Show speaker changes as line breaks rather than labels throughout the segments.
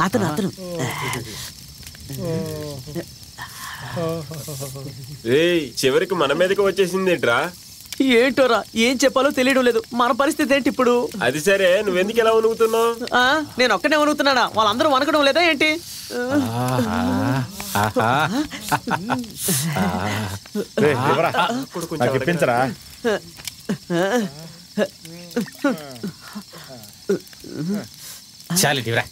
అతను అతను
చివరికి మన మీదకి వచ్చేసింది ఏంట్రా?
ఏంటోరా, ఏం చెప్పాలో తెలియడం లేదు. మన పరిస్థితి ఏంటి ఇప్పుడు?
అది సరే, నువ్వెందుకు ఎలా వణుకుతున్నావు?
నేను ఒక్కనే వణుకుతున్నానా? వాళ్ళందరూ వణకడం లేదా ఏంటి?
చెప్పించరా?
చాలిరా,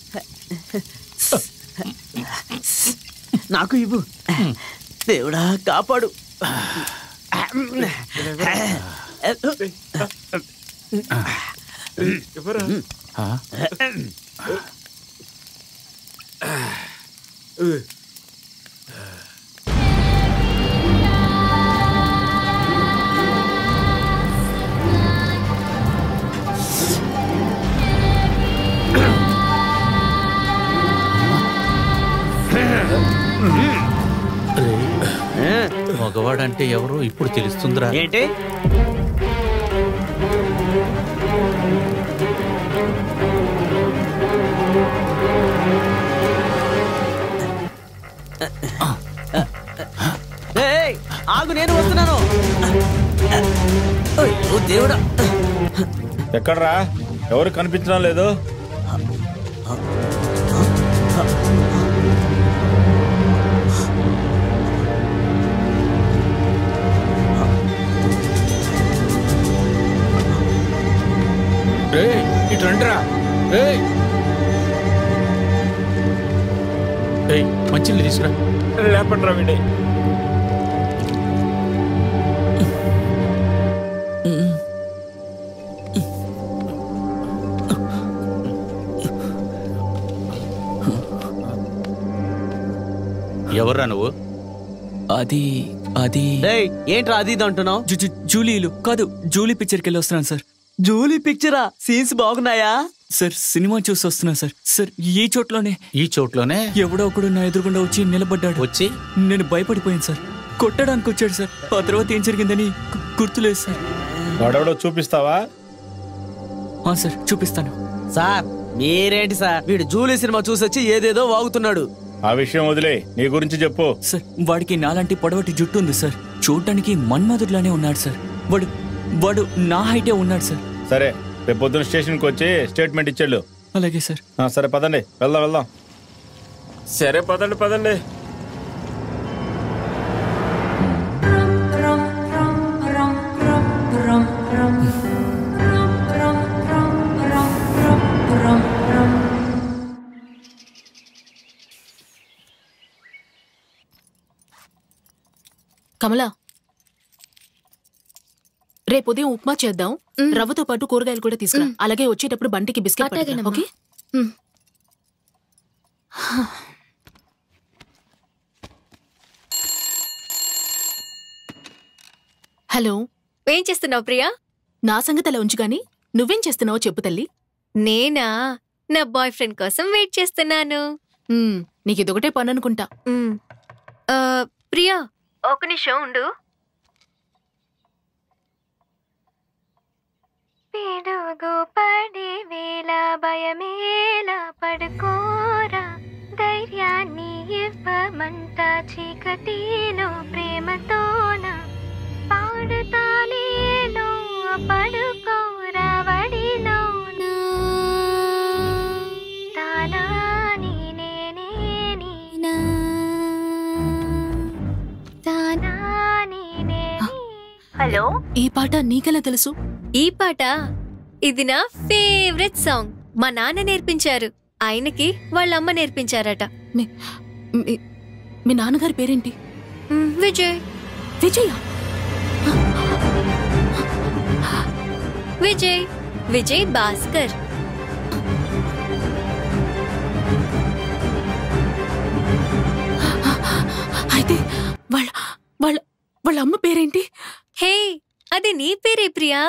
నాకు ఇవ్వు. దేవుడా కాపాడు.
మగవాడంటే ఎవరో ఇప్పుడు తెలుస్తుందిరా.
ఏంటి? ఆగు, నేను వస్తున్నాను. దేవుడా,
ఎక్కడ్రా? ఎవరు కనిపించడం లేదు.
ఇటు రండిరా. మంచిని తీసుకురా.
లేపండి రా వీడి.
ఎవర్రా నువ్వు?
అది
ఏంట్రా అది ఇది అంటున్నావు?
జూలీలు కాదు, జూలీ పిక్చర్కి వెళ్ళి వస్తున్నాను సార్.
జూలీ పిక్చరా? సీన్స్ బాగున్నాయా
సార్? సినిమా చూసి వస్తున్నా సార్. సార్ ఈ చోట్లోనే ఎవడో ఒకడు నా ఎదురుగుండా వచ్చి నిలబడ్డాడు.
వచ్చి
నేను భయపడిపోయాను సార్. కొట్టడానికి వచ్చాడు సార్. ఆ తర్వాత ఏం జరిగిందని గుర్తులేదు సార్.
వాడెవడో చూపిస్తావా?
సార్ చూపిస్తాను.
సార్ మీరేంటి సార్, వీడు జూలీ సినిమా చూసి వచ్చి ఏదేదో వాగుతున్నాడు.
ఆ విషయం వదిలే, నీ గురించి చెప్పు.
సార్ వాడికి నాలాంటి పొడవటి జుట్టు ఉంది సార్. చూడటానికి మన్మధుడిలానే ఉన్నాడు సార్. వాడు నా హైటే ఉన్నాడు సార్.
సరే, రేపు పొద్దున్న స్టేషన్కి వచ్చి స్టేట్మెంట్ ఇచ్చాడు.
అలాగే సార్.
సరే పదండి, వెళ్దాం.
సరే పదండి.
కమలా, రేపు ఉదయం ఉప్మా చేద్దాం. రవ్వతో పాటు కూరగాయలు కూడా తీసుకురా. అలాగే వచ్చేటప్పుడు బంటికి బిస్కెట్ పట్టుకురా. ఓకే? హలో,
ఏం చేస్తున్నావు ప్రియా?
నా సంగతి అలా ఉంచు గాని నువ్వేం చేస్తున్నావో చెప్పు తల్లి.
నేనా? నా బాయ్ ఫ్రెండ్ కోసం వెయిట్ చేస్తున్నాను.
నీకు ఇదొకటే పని అనుకుంటా.
ప్రియా, ఒక నిమిషం ఉండు. పిడుగు పడే వేళ భయమేలా, పడుకోరా, ధైర్యాన్ని ఇవ్వమంట, చీకటిలో ప్రేమతోన పాడుతానేలో, పడుకోరా వడిలోన, తానాని నేనే నీనా, తానాని నేనే. హలో,
ఈ పాట నీకెలా తెలుసు?
ఈ పాట ఇది నా ఫేవరెట్ సాంగ్. మా నాన్న నేర్పించారు, ఆయనకి వాళ్ళ అమ్మ నేర్పించారట.
మీ నాన్నగారి పేరేంటి?
విజయ్. విజయ్ భాస్కర్.
అయితే వాళ్ళ అమ్మ పేరేంటి?
హే, అది నీ పేరే ప్రియా.